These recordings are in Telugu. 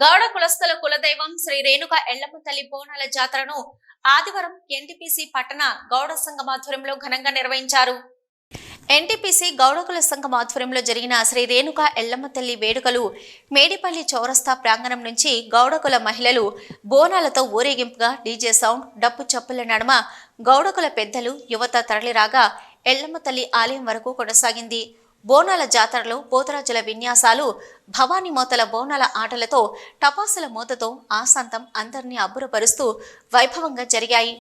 గౌడ కులస్తుల కులదైవం శ్రీ రేణుక ఎల్లమ్మ తల్లి బోనాల జాతరను ఆదివారం ఎన్టీపీసీ పట్టణ గౌడ సంఘం ఆధ్వర్యంలో ఘనంగా నిర్వహించారు. ఎన్టీపీసీ గౌడ కుల సంఘం ఆధ్వర్యంలో జరిగిన శ్రీ రేణుక ఎల్లమ్మ తల్లి వేడుకలు మేడిపల్లి చౌరస్తా ప్రాంగణం నుంచి గౌడ కుల మహిళలు బోనాలతో ఊరేగింపుగా డీజే సౌండ్, డప్పు చప్పుల నడుమ గౌడ కుల పెద్దలు, యువత తరలిరాగా ఎల్లమ్మ తల్లి ఆలయం వరకు కొనసాగింది. బోనాల జాతరలో పోతరాజుల విన్యాసాలు, భవానీ మోతల బోనాల ఆటలతో, టపాసుల మోతతో ఆశాంతం అందరినీ అబ్బురపరుస్తూ వైభవంగా జరిగాయి.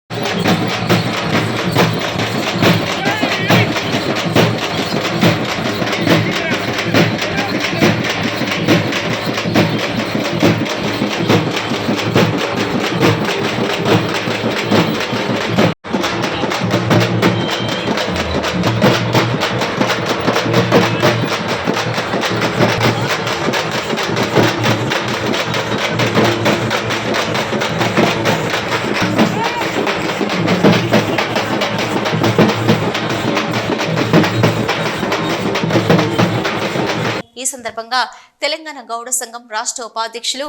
ఈ సందర్భంగా తెలంగాణ గౌడ సంఘం రాష్ట్ర ఉపాధ్యక్షులు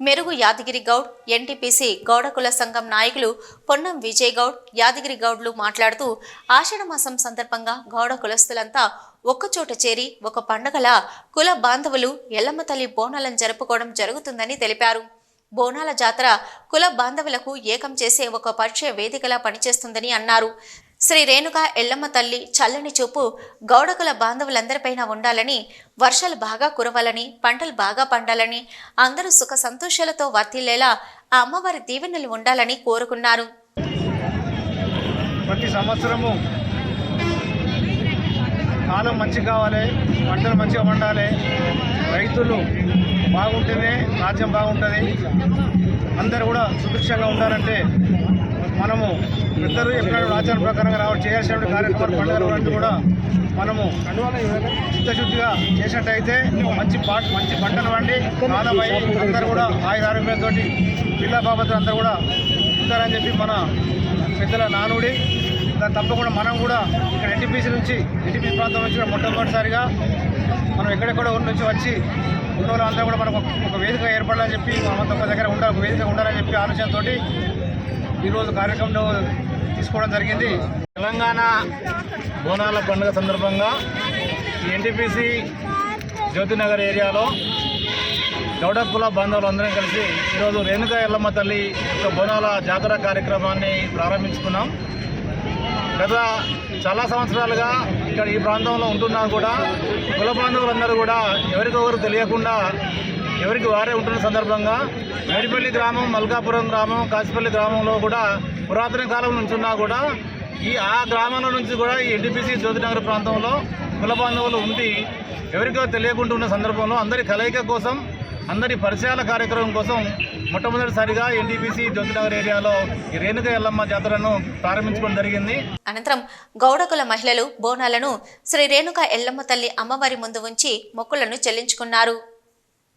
మెరుగు యాదగిరి గౌడ్, ఎన్టీపీసీ గౌడ కుల సంఘం నాయకులు పొన్నం విజయ్ గౌడ్, యాదగిరి గౌడ్లు మాట్లాడుతూ ఆషాఢ మాసం సందర్భంగా గౌడ కులస్తులంతా ఒక్కచోట చేరి ఒక పండగల కుల బాంధవులు ఎల్లమ్మ తల్లి బోనాలను జరుపుకోవడం జరుగుతుందని తెలిపారు. బోనాల జాతర కుల బాంధవులకు ఏకం చేసే ఒక పరిచయ వేదికలా పనిచేస్తుందని అన్నారు. శ్రీ రేణుక ఎల్లమ్మ తల్లి చల్లని చూపు గౌడకుల బాంధవులందరిపైన ఉండాలని, వర్షాలు బాగా కురవాలని, పంటలు బాగా పండాలని, అందరూ సుఖ సంతోషాలతో వర్తిల్లేలా ఆ అమ్మవారి దీవెనలు ఉండాలని కోరుకున్నారు. ప్రతి సంవత్సరము కాలం మంచి కావాలి, పంటలు మంచిగా పండాలి, రైతులు బాగుంటేనే రాజ్యం బాగుంటుంది, అందరూ కూడా సుభిక్షంగా ఉండాలంటే మనము పెద్దలు ఎప్పుడైనా ఆచార ప్రకారంగా చేయాల్సిన కార్యక్రమాలు, పండుగలు కూడా మనము చిత్తశుద్ధిగా చేసినట్టయితే మంచి పంటలు పండి కాలమై అందరూ కూడా ఆరోగ్యంతో పిల్ల బాబతులు అందరూ కూడా ఉంటారని చెప్పి మన పెద్దల నానుడి. దాన్ని తప్పకుండా మనం కూడా ఇక్కడ ఎన్టీపీసీ ప్రాంతం నుంచి మొట్టమొదటిసారిగా మనం ఎక్కడెక్కడ నుంచి వచ్చి ఉన్న వాళ్ళందరూ కూడా మనకు ఒక వేదిక ఏర్పడాలని చెప్పి మనమంతా ఒక దగ్గర ఉండాలి, ఒక వేదిక ఉండాలని చెప్పి ఆలోచనతో ఈరోజు కార్యక్రమంలో తీసుకోవడం జరిగింది. తెలంగాణ బోనాల పండుగ సందర్భంగా ఎన్టీపీసీ జ్యోతినగర్ ఏరియాలో గౌడ కుల బాంధవులందరం కలిసి ఈరోజు రేణుక ఎల్లమ్మ తల్లి బోనాల జాతర కార్యక్రమాన్ని ప్రారంభించుకున్నాం. గత చాలా సంవత్సరాలుగా ఇక్కడ ఈ ప్రాంతంలో ఉంటున్నా కూడా కుల బాంధవులందరూ కూడా ఎవరికొకరు తెలియకుండా ఎవరికి వారే ఉంటున్న సందర్భంగా మేడిపల్లి గ్రామం, మల్కాపురం గ్రామం, కాసిపల్లి గ్రామంలో కూడా పురాతన కాలం నుంచి ఉన్నా కూడా ఆ గ్రామంలో నుంచి కూడా ఈ ఎన్టీపీసీ జ్యోతినగర్ ప్రాంతంలో కుల బాంధవులు ఉండి ఎవరికో తెలియకుండా ఉన్న సందర్భంలో అందరి కలయిక కోసం, అందరి పరిచయాల కార్యక్రమం కోసం మొట్టమొదటిసారిగా ఎన్టీపీసీ జ్యోతినగర్ ఏరియాలో ఈ రేణుక ఎల్లమ్మ జాతరను ప్రారంభించడం జరిగింది. అనంతరం గౌడకుల మహిళలు బోనాలను శ్రీ రేణుక ఎల్లమ్మ తల్లి అమ్మవారి ముందు ఉంచి మొక్కులను చెల్లించుకున్నారు.